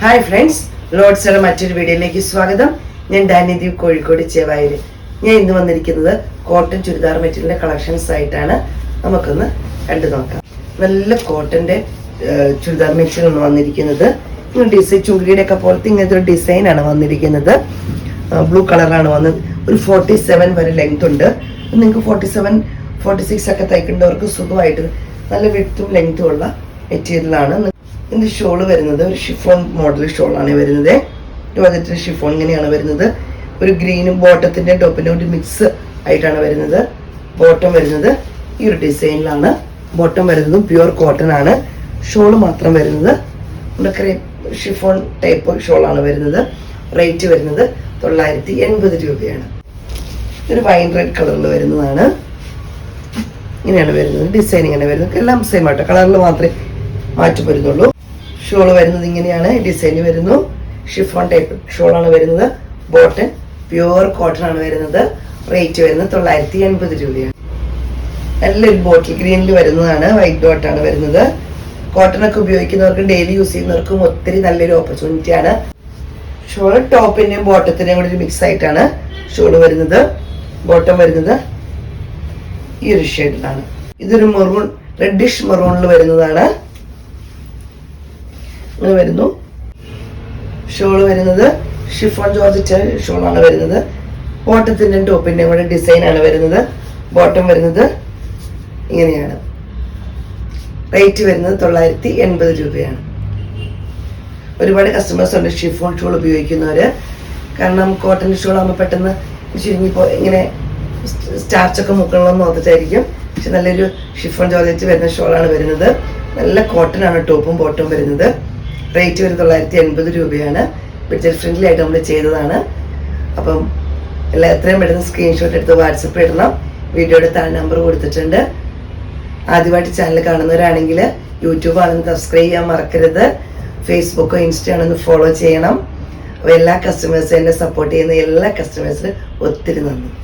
Hi friends, ലോഡ്സിലെ മറ്റൊരു വീഡിയോയിലേക്ക് സ്വാഗതം. ഞാൻ ഡാനിദീപ്, കോഴിക്കോട് ചേവായൂർ. ഞാൻ ഇന്ന് വന്നിരിക്കുന്നത് കോട്ടൺ ചുരിദാർ മെറ്റീരിയലിന്റെ കളക്ഷൻസ് ആയിട്ടാണ്. നമുക്കൊന്ന് കണ്ടു നോക്കാം. നല്ല കോട്ടന്റെ ചുരിദാർ മെറ്റീരിയൽ ആണ് വന്നിരിക്കുന്നത്. ഡിസൈൻ ചുങ്കിടിയുടെ ഒക്കെ പോലത്തെ ഇങ്ങനത്തെ ഒരു ഡിസൈൻ ആണ് വന്നിരിക്കുന്നത്. ബ്ലൂ കളറാണ് വന്നത്. ഒരു 47 വരെ ലെങ്ത് ഉണ്ട്. നിങ്ങൾക്ക് 47, 46 ഒക്കെ തയ്ക്കേണ്ടവർക്ക് സുഖമായിട്ട് നല്ല വിഡ്ത്തും ലെങ്ത്തും ഉള്ള മെറ്റീരിയലാണ്. ഇതിന്റെ ഷോള് വരുന്നത് ഒരു ഷിഫോൺ മോഡൽ ഷോളാണ് വരുന്നത്. വന്നിട്ട് ഷിഫോൺ ഇങ്ങനെയാണ് വരുന്നത്. ഒരു ഗ്രീനും ബോട്ടത്തിന്റെ ടോപ്പിന്റെ ഒരു മിക്സ് ആയിട്ടാണ് വരുന്നത്. ബോട്ടം വരുന്നത് ഈ ഒരു ഡിസൈനിലാണ്. ബോട്ടം വരുന്നതും പ്യുവർ കോട്ടൺ ആണ്. ഷോള് മാത്രം വരുന്നത് ഷിഫോൺ ടൈപ്പ് ഷോളാണ് വരുന്നത്. റേറ്റ് വരുന്നത് 980 രൂപയാണ്. ഒരു വൈൻ റെഡ് കളറിൽ വരുന്നതാണ്. ഇങ്ങനെയാണ് വരുന്നത്. ഡിസൈൻ ഇങ്ങനെ വരുന്നത്. എല്ലാം സെയിം ആട്ടോ, കളറിൽ മാത്രമേ മാറ്റം വരുന്നുള്ളൂ. ഷോള് വരുന്നത് ഇങ്ങനെയാണ്. ഡിസൈൻ വരുന്നു. ഷിഫോൺ ടൈപ്പ് ഷോളാണ് വരുന്നത്. ബോട്ടൺ പ്യുവർ കോട്ടൺ ആണ് വരുന്നത്. റേറ്റ് വരുന്നത് 980 രൂപയാണ്. നല്ലൊരു ബോട്ടിൽ ഗ്രീനിൽ വരുന്നതാണ്. വൈറ്റ് ഡോട്ടാണ് വരുന്നത്. കോട്ടൺ ഒക്കെ ഉപയോഗിക്കുന്നവർക്കും ഡെയിലി യൂസ് ചെയ്യുന്നവർക്കും ഒത്തിരി നല്ലൊരു ഓപ്പർച്യൂണിറ്റി ആണ്. ഷോള് ടോപ്പിന്റെയും ബോട്ടത്തിന്റെയും കൂടി ഒരു മിക്സ് ആയിട്ടാണ് ഷോള് വരുന്നത്. ബോട്ടം വരുന്നത് ഈ ഒരു ഷെയ്ഡിലാണ്. ഇതൊരു മെറൂൺ, റെഡിഷ് മെറൂണിൽ വരുന്നതാണ്. അങ്ങനെ വരുന്നു. ഷോള് വരുന്നത് ഷിഫോൺ ജോർജറ്റ് ഷോളാണ് വരുന്നത്. ബോട്ടത്തിന്റെയും ടോപ്പിന്റെയും കൂടെ ഡിസൈൻ ആണ് വരുന്നത്. ബോട്ടം വരുന്നത് ഇങ്ങനെയാണ്. റേറ്റ് വരുന്നത് 980 രൂപയാണ്. ഒരുപാട് കസ്റ്റമേഴ്സ് ഉണ്ട് ഷിഫോൺ ഷോൾ ഉപയോഗിക്കുന്നവര്. കാരണം കോട്ടൺ ഷോൾ ആകുമ്പോൾ പെട്ടെന്ന് ചുരുങ്ങിപ്പോ ഇങ്ങനെ സ്റ്റാർച്ചൊക്കെ മുക്കണമെന്ന് ഓർത്തിട്ടായിരിക്കും. പക്ഷെ നല്ലൊരു ഷിഫോൺ ജോർജറ്റ് വരുന്ന ഷോളാണ് വരുന്നത്. നല്ല കോട്ടൺ ആണ് ടോപ്പും ബോട്ടവും വരുന്നത്. റേറ്റ് വരുന്നത് 980 രൂപയാണ്. ബഡ്ജറ്റ് ഫ്രണ്ട്ലി ആയിട്ട് നമ്മൾ ചെയ്തതാണ്. അപ്പം എത്രയും പെട്ടെന്ന് സ്ക്രീൻഷോട്ട് എടുത്ത് വാട്സപ്പ് ഇടണം. വീഡിയോയുടെ താഴെ നമ്പർ കൊടുത്തിട്ടുണ്ട്. ആദ്യമായിട്ട് ചാനൽ കാണുന്നവരാണെങ്കിൽ യൂട്യൂബ് ആണെന്ന് സബ്സ്ക്രൈബ് ചെയ്യാൻ മറക്കരുത്. ഫേസ്ബുക്കോ ഇൻസ്റ്റ ആണെന്ന് ഫോളോ ചെയ്യണം. അപ്പോൾ എല്ലാ കസ്റ്റമേഴ്സും എന്നെ സപ്പോർട്ട് ചെയ്യുന്ന എല്ലാ കസ്റ്റമേഴ്സിനും ഒത്തിരി നന്ദി.